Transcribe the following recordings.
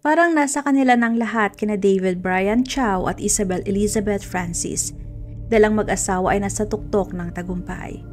Parang nasa kanila ng lahat kina David Brian Chow at Isabel Elizabeth Francis. Dalang mag-asawa ay nasa tuktok ng tagumpay.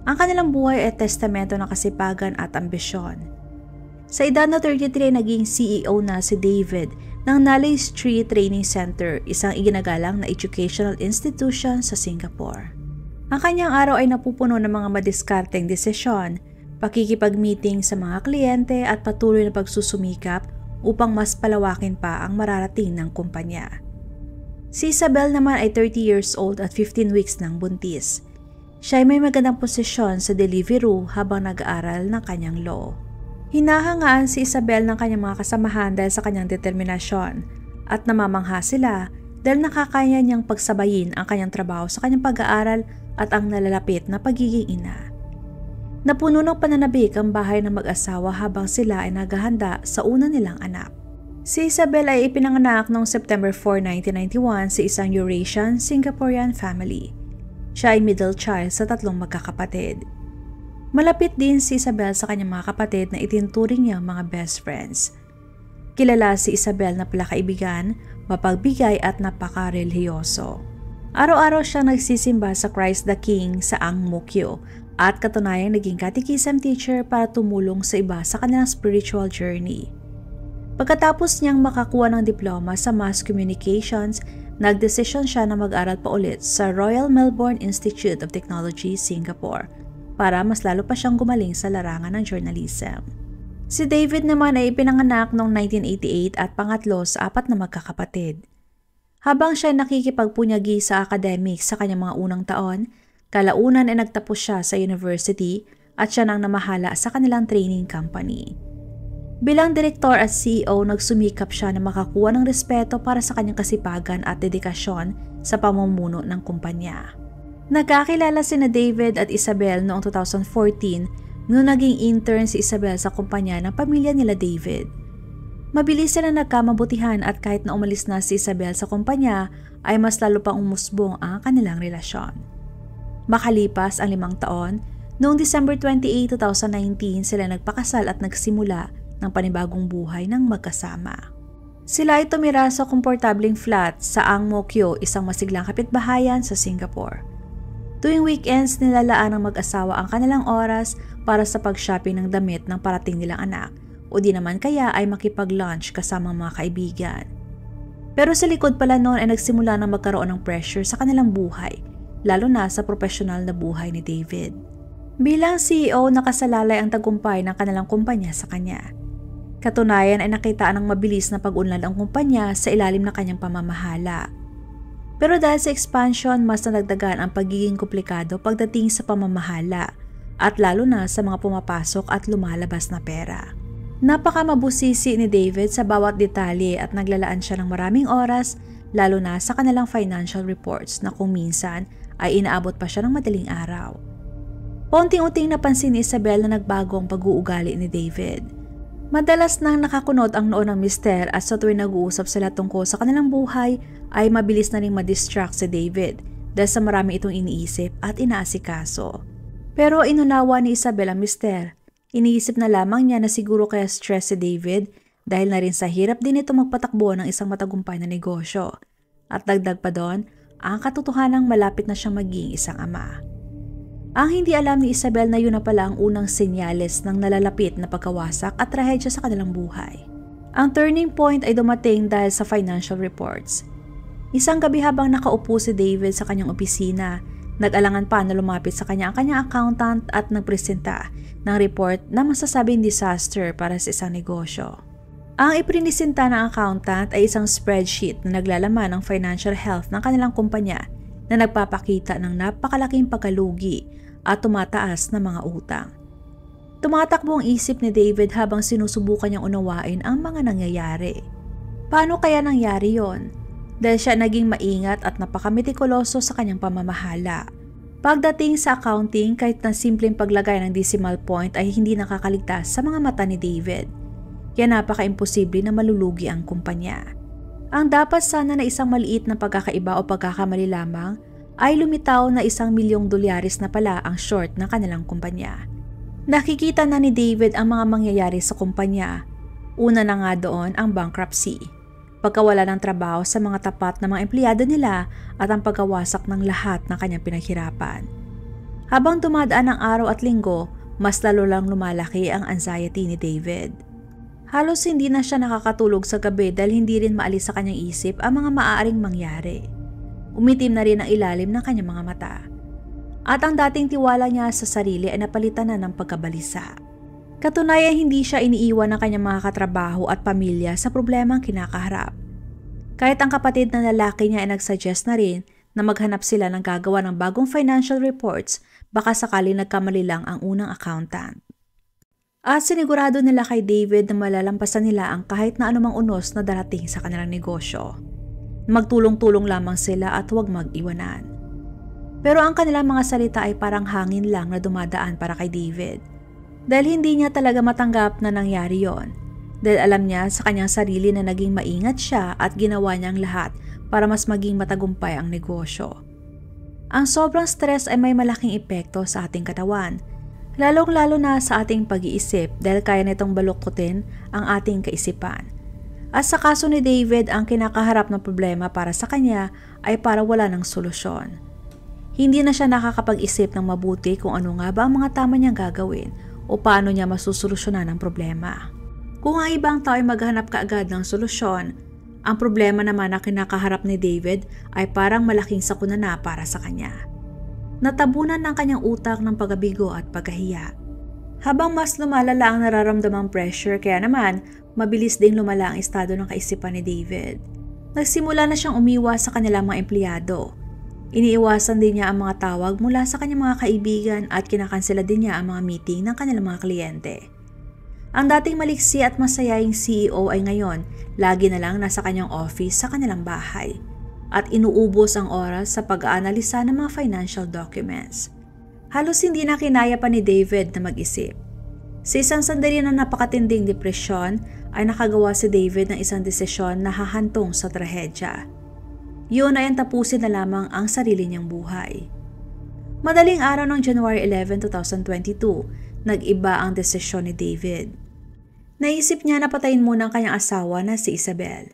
Ang kanilang buhay ay testamento ng kasipagan at ambisyon. Sa edad na 33 naging CEO na si David ng Knowledge Tree Training Center, isang iginagalang na educational institution sa Singapore. Ang kanyang araw ay napupuno ng mga madiskarteng desisyon, pakikipag-meeting sa mga kliyente at patuloy na pagsusumikap upang mas palawakin pa ang mararating ng kumpanya. Si Isabel naman ay 30 years old at 15 weeks ng buntis. Siya ay may magandang posisyon sa Deliveroo habang nag-aaral ng kanyang law. Hinahangaan si Isabel ng kanyang mga kasamahan dahil sa kanyang determinasyon at namamangha sila dahil nakakaya niyang pagsabayin ang kanyang trabaho sa kanyang pag-aaral at ang nalalapit na pagiging ina. Napuno ng pananabik ang bahay ng mag-asawa habang sila ay naghahanda sa una nilang anak. Si Isabel ay ipinanganak noong September 4, 1991 sa isang Eurasian Singaporean family. Siya ay middle child sa 3 magkakapatid. Malapit din si Isabel sa kanyang mga kapatid na itinuturing niyang mga best friends. Kilala si Isabel na palakaibigan, mapagbigay at napaka-relihiyoso. Araw-araw siyang nagsisimba sa Christ the King sa Ang Mo Kio at katunayang naging catechism teacher para tumulong sa iba sa kanilang spiritual journey. Pagkatapos niyang makakuha ng diploma sa Mass Communications, nagdesisyon siya na mag-aral pa ulit sa Royal Melbourne Institute of Technology, Singapore, para mas lalo pa siyang gumaling sa larangan ng journalism. Si David naman ay ipinanganak noong 1988 at pangatlo sa 4 na magkakapatid. Habang siya nakikipagpunyagi sa academics sa kanyang mga unang taon, kalaunan ay nagtapos siya sa university at siya nang namahala sa kanilang training company. Bilang direktor at CEO, nagsumikap siya na makakuha ng respeto para sa kanyang kasipagan at dedikasyon sa pamumuno ng kumpanya. Nagkakilala sina David at Isabel noong 2014 noong naging intern si Isabel sa kumpanya ng pamilya nila David. Mabilis sila nagkamabutihan at kahit na umalis na si Isabel sa kumpanya ay mas lalo pang umusbong ang kanilang relasyon. Makalipas ang 5 taon, noong December 28, 2019 sila nagpakasal at nagsimula ng panibagong buhay ng magkasama. Sila ay tumira sa komportabling flat sa Ang Mo Kio, isang masiglang kapitbahayan sa Singapore. Tuwing weekends nilalaan ng mag-asawa ang kanilang oras para sa pag-shopping ng damit ng parating nilang anak o di naman kaya ay makipag-lunch kasama mga kaibigan. Pero sa likod pala noon ay nagsimula na magkaroon ng pressure sa kanilang buhay, lalo na sa profesional na buhay ni David. Bilang CEO, nakasalalay ang tagumpay ng kanilang kumpanya sa kanya. Katunayan ay nakitaan ng mabilis na pag-unlad ang kumpanya sa ilalim ng kanyang pamamahala. Pero dahil sa expansion, mas nadagdagan ang pagiging komplikado pagdating sa pamamahala at lalo na sa mga pumapasok at lumalabas na pera. Napakamabusisi ni David sa bawat detalye at naglalaan siya ng maraming oras lalo na sa kanilang financial reports na kung minsan ay inaabot pa siya ng madaling araw. Paunti-unting napansin ni Isabel na nagbago ang pag-uugali ni David. Madalas nang nakakunot ang noo ng mister at sa tuwing nag-uusap sila tungkol sa kanilang buhay ay mabilis na ring ma-distract si David dahil sa marami itong iniisip at inaasikaso. Pero inunawa ni Isabel ang mister. Iniisip na lamang niya na siguro kaya stress si David dahil na rin sa hirap din ito magpatakbo ng isang matagumpay na negosyo. At dagdag pa doon, ang katotohanang malapit na siyang maging isang ama. Ang hindi alam ni Isabel na yun na pala ang unang senyales ng nalalapit na pagkawasak at trahedya sa kanilang buhay. Ang turning point ay dumating dahil sa financial reports. Isang gabi habang nakaupo si David sa kanyang opisina, nag-alangan pa na lumapit sa kanya ang kanyang accountant at nagpresenta ng report na masasabing disaster para sa isang negosyo. Ang iprinisinta ng accountant ay isang spreadsheet na naglalaman ng financial health ng kanilang kumpanya na nagpapakita ng napakalaking pagkalugi at tumataas na mga utang. Tumatakbo ang isip ni David habang sinusubukan niyang unawain ang mga nangyayari. Paano kaya nangyari yon? Dahil siya naging maingat at napakametikuloso sa kanyang pamamahala. Pagdating sa accounting, kahit na simpleng paglagay ng decimal point ay hindi nakakaligtas sa mga mata ni David. Kaya napaka-imposible na malulugi ang kumpanya. Ang dapat sana na isang maliit na pagkakaiba o pagkakamali lamang ay lumitaw na $1,000,000 na pala ang short ng kanilang kumpanya. Nakikita na ni David ang mga mangyayari sa kumpanya. Una na nga doon ang bankruptcy, pagkawala ng trabaho sa mga tapat na mga empleyado nila at ang pagkawasak ng lahat ng kanyang pinaghirapan. Habang dumadaan ang araw at linggo, mas lalo lang lumalaki ang anxiety ni David. Halos hindi na siya nakakatulog sa gabi dahil hindi rin maalis sa kanyang isip ang mga maaaring mangyari. Umitim na rin ang ilalim ng kanyang mga mata. At ang dating tiwala niya sa sarili ay napalitan na ng pagkabalisa. Katunayan hindi siya iniiwan ng kanyang mga katrabaho at pamilya sa problemang kinakaharap. Kahit ang kapatid na lalaki niya ay nagsuggest na rin na maghanap sila ng gagawa ng bagong financial reports baka sakali nagkamali lang ang unang accountant. At sinigurado nila kay David na malalampasan nila ang kahit na anumang unos na darating sa kanilang negosyo. Magtulong-tulong lamang sila at huwag mag-iwanan. Pero ang kanilang mga salita ay parang hangin lang na dumadaan para kay David. Dahil hindi niya talaga matanggap na nangyari yon. Dahil alam niya sa kanyang sarili na naging maingat siya at ginawa niya ang lahat para mas maging matagumpay ang negosyo. Ang sobrang stress ay may malaking epekto sa ating katawan, lalong-lalo na sa ating pag-iisip dahil kaya nitong balukutin ang ating kaisipan. At sa kaso ni David, ang kinakaharap na problema para sa kanya ay para wala ng solusyon. Hindi na siya nakakapag-isip ng mabuti kung ano nga ba ang mga tama niyang gagawin o paano niya masusolusyonan ang problema. Kung ang ibang tao ay maghanap kaagad ng solusyon, ang problema naman na kinakaharap ni David ay parang malaking sakuna na para sa kanya. Natabunan ng kanyang utak ng pag-abigo at pagkahiya. Habang mas lumalala ang nararamdamang pressure, kaya naman mabilis ding lumala ang estado ng kaisipan ni David. Nagsimula na siyang umiwas sa kanilang mga empleyado. Iniiwasan din niya ang mga tawag mula sa kanyang mga kaibigan at kinakansela din niya ang mga meeting ng kanilang mga kliyente. Ang dating maliksi at masayahing CEO ay ngayon lagi na lang nasa kanyang office sa kanilang bahay at inuubos ang oras sa pag-aanalisa ng mga financial documents. Halos hindi na kinaya pa ni David na mag-isip. Sa isang sandali ng napakatinding depresyon ay nakagawa si David ng isang desisyon na hahantong sa trahedya. Yun ay ang tapusin na lamang ang sarili niyang buhay. Madaling araw ng January 11, 2022, nag-iba ang desisyon ni David. Naisip niya na patayin muna ang kanyang asawa na si Isabel.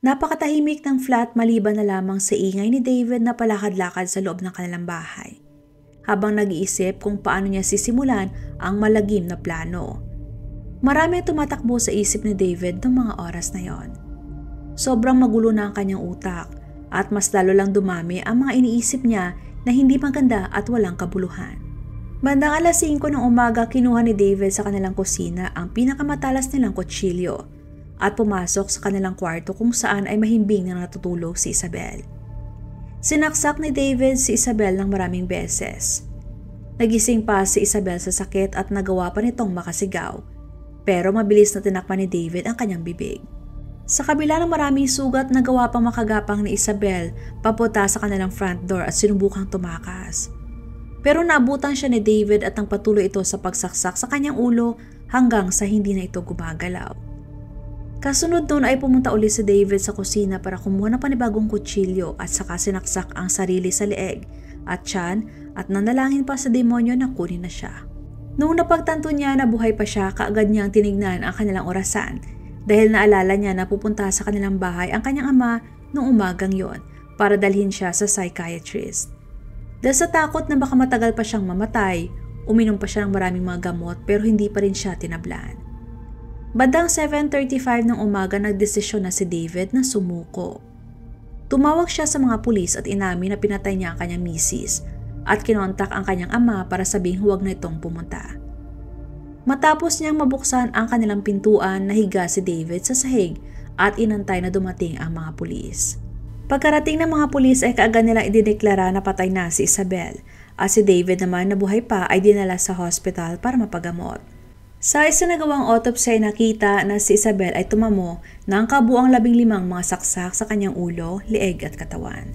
Napakatahimik ng flat maliban na lamang sa ingay ni David na palakad-lakad sa loob ng kanilang bahay. Habang nag-iisip kung paano niya sisimulan ang malagim na plano. Marami tumatakbo sa isip ni David ng mga oras na yon. Sobrang magulo na ang kanyang utak at mas lalo lang dumami ang mga iniisip niya na hindi maganda at walang kabuluhan. Bandang alas 5 ng umaga kinuha ni David sa kanilang kusina ang pinakamatalas nilang kutsilyo at pumasok sa kanilang kwarto kung saan ay mahimbing na natutulog si Isabel. Sinaksak ni David si Isabel ng maraming beses. Nagising pa si Isabel sa sakit at nagawa pa nitong makasigaw, pero mabilis na tinakpan ni David ang kanyang bibig. Sa kabila ng maraming sugat, nagawa pang makagapang ni Isabel papunta sa kanilang front door at sinubukang tumakas. Pero naabutan siya ni David at nang patuloy ito sa pagsaksak sa kanyang ulo hanggang sa hindi na ito gumagalaw. Kasunod doon ay pumunta ulit si David sa kusina para kumuha ng panibagong kutsilyo at saka sinaksak ang sarili sa leeg at tiyan at nanalangin pa sa demonyo na kunin na siya. Noong napagtanto niya na buhay pa siya, kaagad niyang tinignan ang kanilang orasan dahil naalala niya na pupunta sa kanilang bahay ang kanyang ama noong umagang yon para dalhin siya sa psychiatrist. Dahil sa takot na baka matagal pa siyang mamatay, uminom pa siya ng maraming mga gamot pero hindi pa rin siya tinablan. Bandang 7:35 ng umaga nagdesisyon na si David na sumuko. Tumawag siya sa mga pulis at inamin na pinatay niya ang kanyang misis at kinontak ang kanyang ama para sabihing huwag na itong pumunta. Matapos niyang mabuksan ang kanilang pintuan, nahiga si David sa sahig at inantay na dumating ang mga pulis. Pagkarating ng mga pulis ay kaagad nilang idineklara na patay na si Isabel at si David naman na buhay pa ay dinala sa hospital para mapagamot. Sa isinagawang autopsy ay nakita na si Isabel ay tumamo ng kabuang 15 mga saksak sa kanyang ulo, leeg at katawan.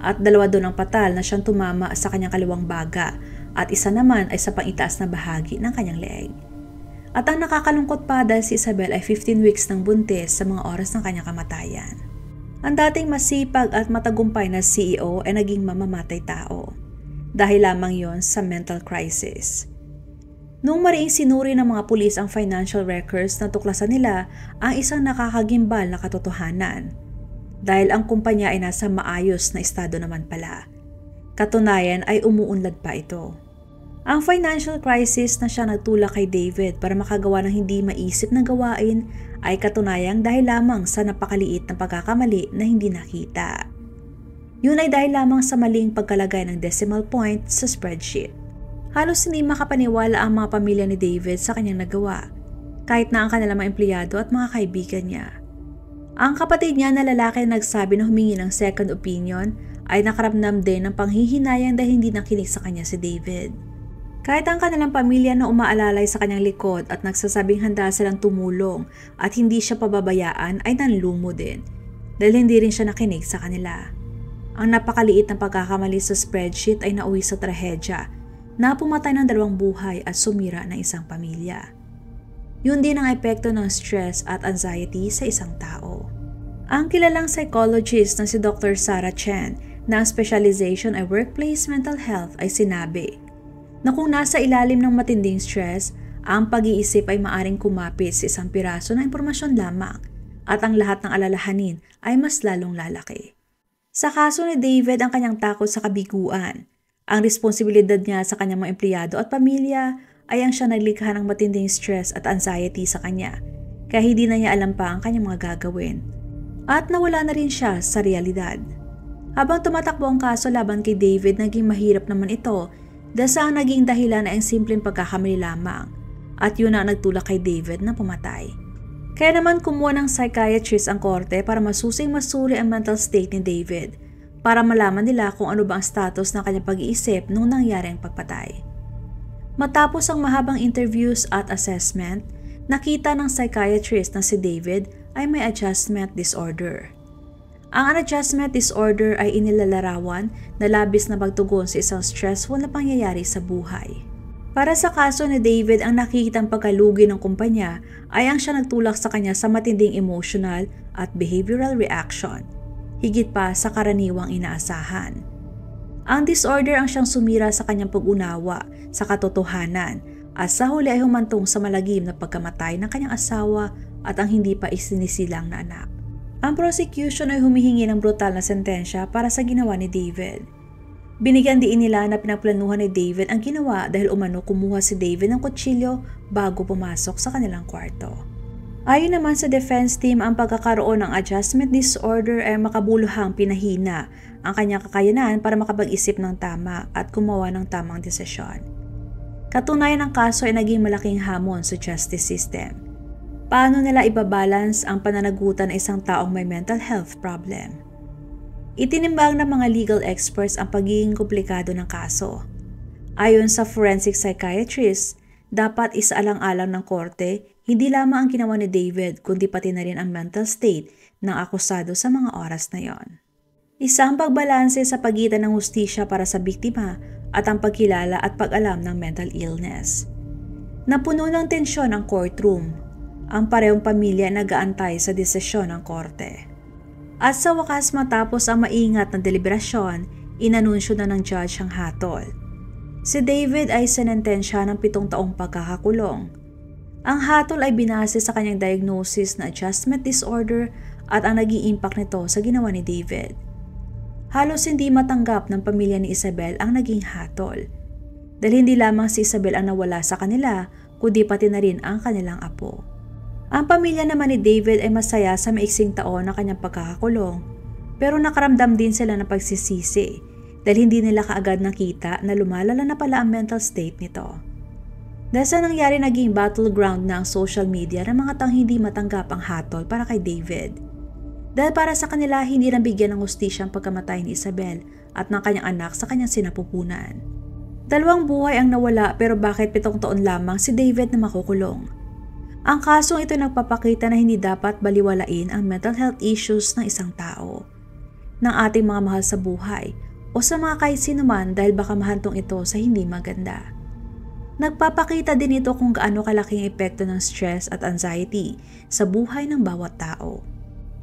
At 2 doon ang patal na siyang tumama sa kanyang kaliwang baga at isa naman ay sa pangitaas na bahagi ng kanyang leeg. At ang nakakalungkot pa dahil si Isabel ay 15 weeks ng buntis sa mga oras ng kanyang kamatayan. Ang dating masipag at matagumpay na CEO ay naging mamamatay tao dahil lamang yon sa mental crisis. Nung mariing sinuri ng mga pulis ang financial records, natuklasan nila ang isang nakakagimbal na katotohanan. Dahil ang kumpanya ay nasa maayos na estado naman pala. Katunayan ay umuunlad pa ito. Ang financial crisis na siya nagtulak kay David para makagawa ng hindi maisip na gawain ay katunayang dahil lamang sa napakaliit na pagkakamali na hindi nakita. Yun ay dahil lamang sa maling pagkalagay ng decimal point sa spreadsheet. Halos hindi makapaniwala ang mga pamilya ni David sa kanyang nagawa, kahit na ang kanilang mga empleyado at mga kaibigan niya. Ang kapatid niya na lalaki na nagsabi na humingi ng second opinion ay nakaramdam din ng panghihinayang dahil hindi nakinig sa kanya si David. Kahit ang kanilang pamilya na umaalalay sa kanyang likod at nagsasabing handa silang tumulong at hindi siya pababayaan ay nanlumo din dahil hindi rin siya nakinig sa kanila. Ang napakaliit na pagkakamali sa spreadsheet ay nauwi sa trahedya na pumatay ng 2 buhay at sumira ng isang pamilya. Yun din ang epekto ng stress at anxiety sa isang tao. Ang kilalang psychologist na si Dr. Sarah Chen na ang specialization ay workplace mental health ay sinabi na kung nasa ilalim ng matinding stress, ang pag-iisip ay maaring kumapit sa isang piraso na impormasyon lamang at ang lahat ng alalahanin ay mas lalong lalaki. Sa kaso ni David, ang kanyang takot sa kabiguan, ang responsibilidad niya sa kanyang mga empleyado at pamilya ay ang siya naglikha ng matinding stress at anxiety sa kanya, kaya hindi na niya alam pa ang kanyang mga gagawin. At nawala na rin siya sa realidad. Habang tumatakbo ang kaso laban kay David, naging mahirap naman ito dahil sa ang naging dahilan ay ang simpleng pagkakamali lamang at yun ang nagtulak kay David na pumatay. Kaya naman kumuha ng psychiatrist ang korte para masusing masuri ang mental state ni David para malaman nila kung ano ba ang status ng kanyang pag-iisip nung nangyari ang pagpatay. Matapos ang mahabang interviews at assessment, nakita ng psychiatrist na si David ay may adjustment disorder. Ang adjustment disorder ay inilalarawan na labis na pagtugon sa isang stressful na pangyayari sa buhay. Para sa kaso ni David, ang nakikitang pagkalugi ng kumpanya ay ang siya nagtulak sa kanya sa matinding emotional at behavioral reaction, higit pa sa karaniwang inaasahan. Ang disorder ang siyang sumira sa kanyang pag-unawa sa katotohanan at sa huli ay humantong sa malagim na pagkamatay ng kanyang asawa at ang hindi pa isinisilang na anak. Ang prosecution ay humihingi ng brutal na sentensya para sa ginawa ni David. Binigyan din nila na pinagplanuhan ni David ang ginawa dahil umano kumuha si David ng kutsilyo bago pumasok sa kanilang kwarto. Ayon naman sa defense team, ang pagkakaroon ng adjustment disorder ay makabuluhang pinahina ang kanyang kakayanan para makapag-isip ng tama at gumawa ng tamang desisyon. Katunayan ng kaso ay naging malaking hamon sa justice system. Paano nila ibabalance ang pananagutan ng isang taong may mental health problem? Itinimbang ng mga legal experts ang pagiging komplikado ng kaso. Ayon sa forensic psychiatrist, dapat isaalang-alang ng korte hindi lamang ang ginawa ni David kundi pati na rin ang mental state ng akusado sa mga oras na yon. Isang pagbalanse sa pagitan ng hustisya para sa biktima at ang pagkilala at pag-alam ng mental illness. Napuno ng tensyon ang courtroom. Ang parehong pamilya nag-aantay sa desisyon ng korte. At sa wakas, matapos ang maingat na deliberasyon, inanunsyo na ng judge ang hatol. Si David ay senentensya ng 7 taong pagkakakulong. Ang hatol ay binase sa kanyang diagnosis na adjustment disorder at ang naging impact nito sa ginawa ni David. Halos hindi matanggap ng pamilya ni Isabel ang naging hatol. Dahil hindi lamang si Isabel ang nawala sa kanila, kundi pati na rin ang kanilang apo. Ang pamilya naman ni David ay masaya sa maiksing taon na kanyang pagkakakulong, pero nakaramdam din sila ng pagsisisi dahil hindi nila kaagad nakita na lumalala na pala ang mental state nito. Dahil sa nangyari, naging battleground na ang social media ng mga taong hindi matanggap ang hatol para kay David. Dahil para sa kanila, hindi nabigyan ng hustisya ang pagkamatay ni Isabel at ng kanyang anak sa kanyang sinapupunan. 2 buhay ang nawala, pero bakit 7 taon lamang si David na makukulong? Ang kasong ito nagpapakita na hindi dapat baliwalain ang mental health issues ng isang tao, ng ating mga mahal sa buhay o sa mga kahit sino man dahil baka mahantong ito sa hindi maganda. Nagpapakita din ito kung gaano kalaking epekto ng stress at anxiety sa buhay ng bawat tao,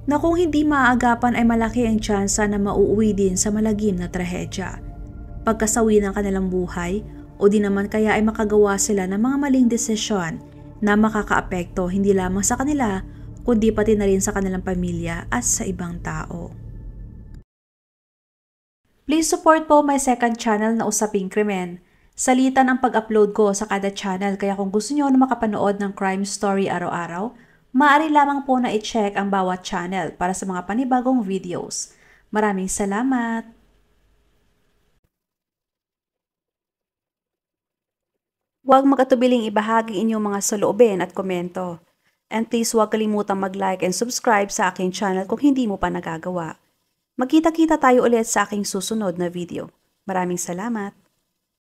na kung hindi maaagapan ay malaki ang tsansa na mauuwi din sa malagim na trahedya, pagkasawi ng kanilang buhay o di naman kaya ay makagawa sila ng mga maling desisyon na makakaapekto hindi lamang sa kanila kundi pati na rin sa kanilang pamilya at sa ibang tao. Please support po my second channel na Usaping Krimen. Salitan ang pag-upload ko sa kada channel kaya kung gusto niyo na makapanood ng crime story araw-araw, maaari lamang po na i-check ang bawat channel para sa mga panibagong videos. Maraming salamat! Huwag magatubiling ibahagi inyong mga saloobin at komento. And please huwag kalimutang mag-like and subscribe sa aking channel kung hindi mo pa nagagawa. Magkita-kita tayo ulit sa aking susunod na video. Maraming salamat!